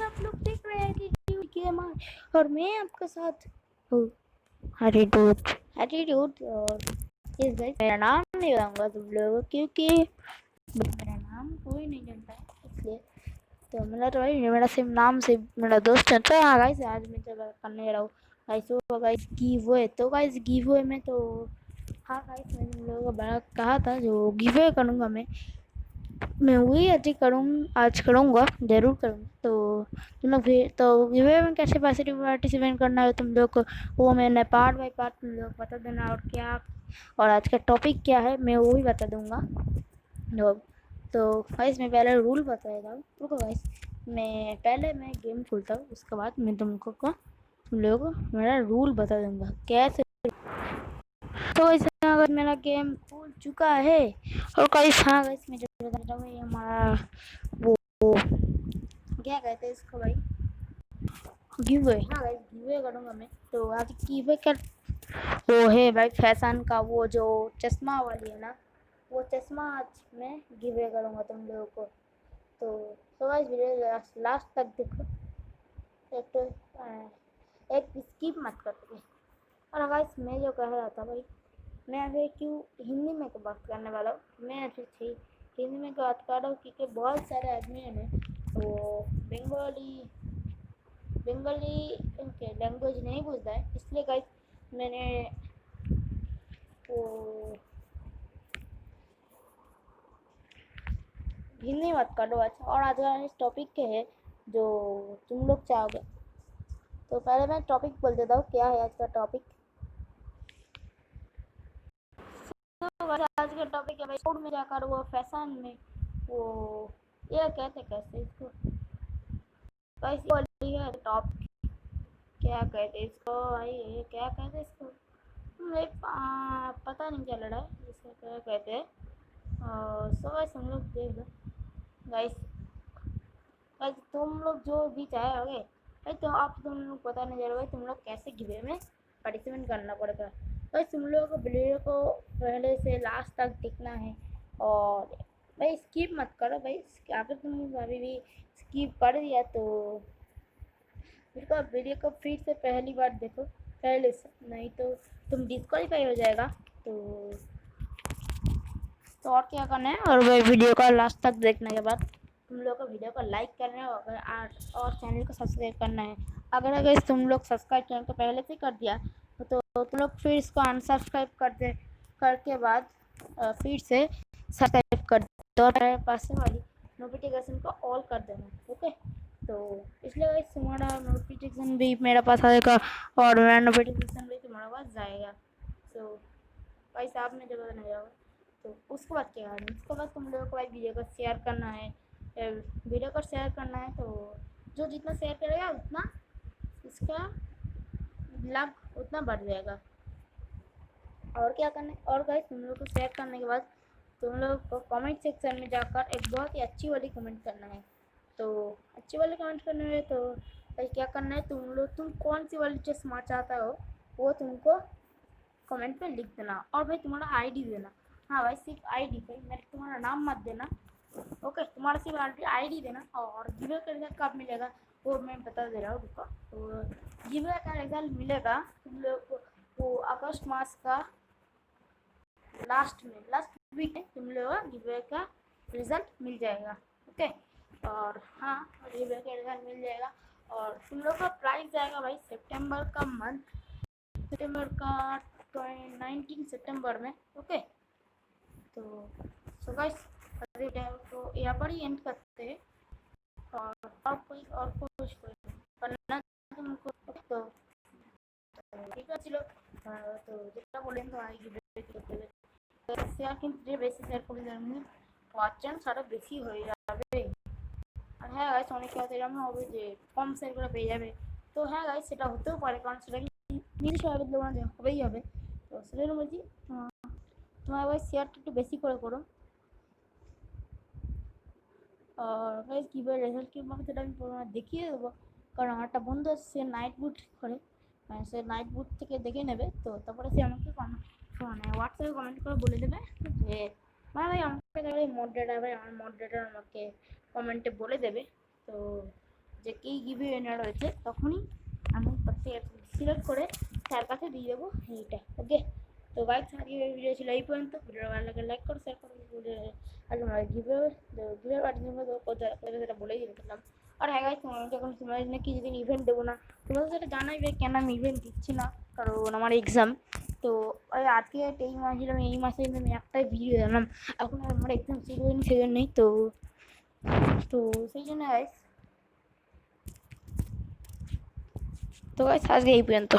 आप लोग देख रहे हैं एटीट्यूड गेमर और मैं आपके साथ हूँ एटीट्यूड। और इस गाइस मेरा नाम नहीं बताऊंगा तुम लोगों को, क्योंकि मेरा नाम कोई नहीं जानता है, इसलिए तो मेरा तो भाई मेरा सिर्फ नाम से मेरा दोस्त है। तो हाँ गाइस, आज मैं चलो करने रहा हूँ गाइस वो गाइस गिव अवे। तो गाइस गिव अवे में तो हाँ गाइस, मैंने तुम लोगों को बड़ा कहा था जो गिव अवे करूँगा मैं वही आज करूँगा, ज़रूर करूँगा। तो तुम लोग भी तो गिवे में कैसे पार्टिसिपेट करना है तुम लोग को, वो मैंने पार्ट बाय पार्ट तुम लोग बता देना। और क्या, और आज का टॉपिक क्या है मैं वो भी बता दूँगा। तो गाइस मैं पहले रूल बता देता हूँ। रुको गाइस, मैं गेम खोलता हूँ, उसके बाद मैं तुम लोगों को मेरा रूल बता दूँगा कैसे। तो गाइस अगर मेरा गेम खुल चुका है और गाइस हाँ गाइस मैं जो बता रहा हूँ ये हमारा वो क्या कहते हैं इसको भाई, गिव अवे। हाँ गाइस गिव अवे करूँगा मैं। तो आज गिव अवे कर वो है भाई फैशन का, वो जो चश्मा वाली है ना, वो चश्मा आज मैं गिव अवे करूँगा तुम लोगों को। तो गाइस वीडियो लास्ट तक देखो, एक तो एक स्किप मत करते। और गाइस मैं जो कह रहा था भाई, मैं अभी क्यों हिंदी में बात करने वाला हूँ। मैं अभी थी हिंदी में बात कर रहा हूँ क्योंकि बहुत सारे आदमी हैं वो बंगाली उनके लैंग्वेज नहीं बुझता है, इसलिए गाइस मैंने वो हिंदी मत करो। अच्छा, और आज का इस टॉपिक के है जो तुम लोग चाहोगे। तो पहले मैं टॉपिक बोल देता हूँ क्या है आज का टॉपिक। तो आज का टॉपिक है भाई फूड में जाकर वो फैशन में वो ये कहते कैसे इसको कैसी वाली है टॉप, क्या कहते इसको भाई, ये क्या कहते इसको मुझे पता नहीं चल रहा है इसको क्या कहते हैं। सो गाइस हम लोग देख लो गाइस, गाइस तुम लोग जो भी चाहोगे भाई, तो आप तुम लोग पता नहीं चल रहा तुम लोग कैसे गिवे में पार्टिसिपेट करना पड़ेगा। भाई तुम लोगों को वीडियो को पहले से लास्ट तक देखना है और भाई स्किप मत करो भाई। अगर तुम अभी भी स्किप कर दिया तो वीडियो को फिर से पहली बार देखो पहले से, नहीं तो तुम डिस्क्वालीफाई हो जाएगा। तो और क्या करना है, और भाई वीडियो को लास्ट तक देखने के बाद तुम लोग को वीडियो को लाइक करना है और चैनल को सब्सक्राइब करना है। अगर तुम लोग सब्सक्राइब चैनल को पहले से कर दिया तो तुम लोग फिर इसको अनसब्सक्राइब करके बाद फिर से सब्सक्राइब कर दो और पास वाली नोटिफिकेशन को ऑल कर देना। ओके, तो इसलिए तुम्हारा नोटिफिकेशन भी मेरे पास आएगा और मेरा नोटिफिकेशन भी तुम्हारे पास जाएगा। तो भाई साहब में जब नहीं जाओगा तो उसके बाद क्या करना है, उसके बाद तुम लोगों को भाई वीडियो को शेयर करना है। वीडियो को शेयर करना है तो जो जितना शेयर करेगा उतना इसका लाभ उतना बढ़ जाएगा। और क्या करना है, और गाइस तुम लोग को शेयर करने के बाद तुम लोग को कमेंट सेक्शन में जाकर एक बहुत ही अच्छी वाली कमेंट करना है। तो अच्छी वाली कमेंट करने में तो भाई क्या करना है, तुम कौन सी वाली चश्मा चाहता हो वो तुमको कमेंट पे लिख देना और भाई तुम्हारा आईडी देना। हाँ भाई सिर्फ आईडी भाई, मेरे तुम्हारा नाम मत देना। ओके, तुम्हारा सिर्फ आईडी देना। और गिवे का रिजल्ट कब मिलेगा वो मैं बता दे रहा हूँ, रुको। तो गिवे का रिजल्ट मिलेगा तुम लोग को वो अगस्त मास का लास्ट वीक में तुम लोग का गिवे का रिजल्ट मिल जाएगा। ओके, और हाँ गिवे का रिजल्ट मिल जाएगा और तुम लोग का प्राइस जाएगा भाई सितंबर का मंथ, सितंबर का 19 सितंबर में। ओके, तो सो गाइस तो यहाँ पर ही एंड करते हैं और कुछ करना तुमको तो ठीक है चलो। तो जितना बोलेंगे आएगी শেয়ার কিন্তু যে বেশি শেয়ার করে দেবেন ওয়াচন সারা বেশি হয়ে যাবে। আর হ্যাঁ গাইস অনেকে হয়তো এরকম হবে যে কম শেয়ার করে পেয়ে যাবে। তো হ্যাঁ গাইস সেটা হতেও পারে, কারণ সেটা নির্দিষ্টভাবে তোমার হবেই হবে। তো সেজন্য বলছি তোমার ভাই শেয়ারটা একটু বেশি করে করো। আর গাইস কীভাবে রেজাল্ট কীভাবে সেটা আমি দেখিয়ে দেবো, কারণ আমার একটা বন্ধু আছে সে নাইট বুট করে, সে নাইট বুট থেকে দেখে নেবে। তো তারপরে সে আমাকে মানে হোয়াটসঅ্যাপে কমেন্ট করে বলে দেবে যে মানে ভাই আমাকে মডারেটার ভাই আমার মডারেটার আমাকে কমেন্টে বলে দেবে। তো যে কী গিভে নেওয়া রয়েছে, তখনই আমি সিলেক্ট করে তার কাছে দিয়ে দেবো এইটা। ওকে, তো গাইস আজকে ভিডিও ছিল এই পর্যন্ত। ভিডিও ভালো লাগে লাইক করো, শেয়ার করো। আর তোমরা গিভে পাঠানোর জন্য সেটা বলেই দিলাম। আর হ্যাঁ গাইস, যখন তোমরা নাকি যেদিন ইভেন্ট দেবো না, তোমাদের সেটা জানাইবে কেন আমি ইভেন্ট দিচ্ছি না, কারণ আমার এক্সাম। তো ওই আজকে এই মাস দিলাম, এই মাসে আমি একটাই ভিডিও দিলাম, এখন আমার এক্সাম শুরু হয়নি সেজন্যই। তো তো সেই জন্য গাইস, তো গাইস আজকে এই পর্যন্ত।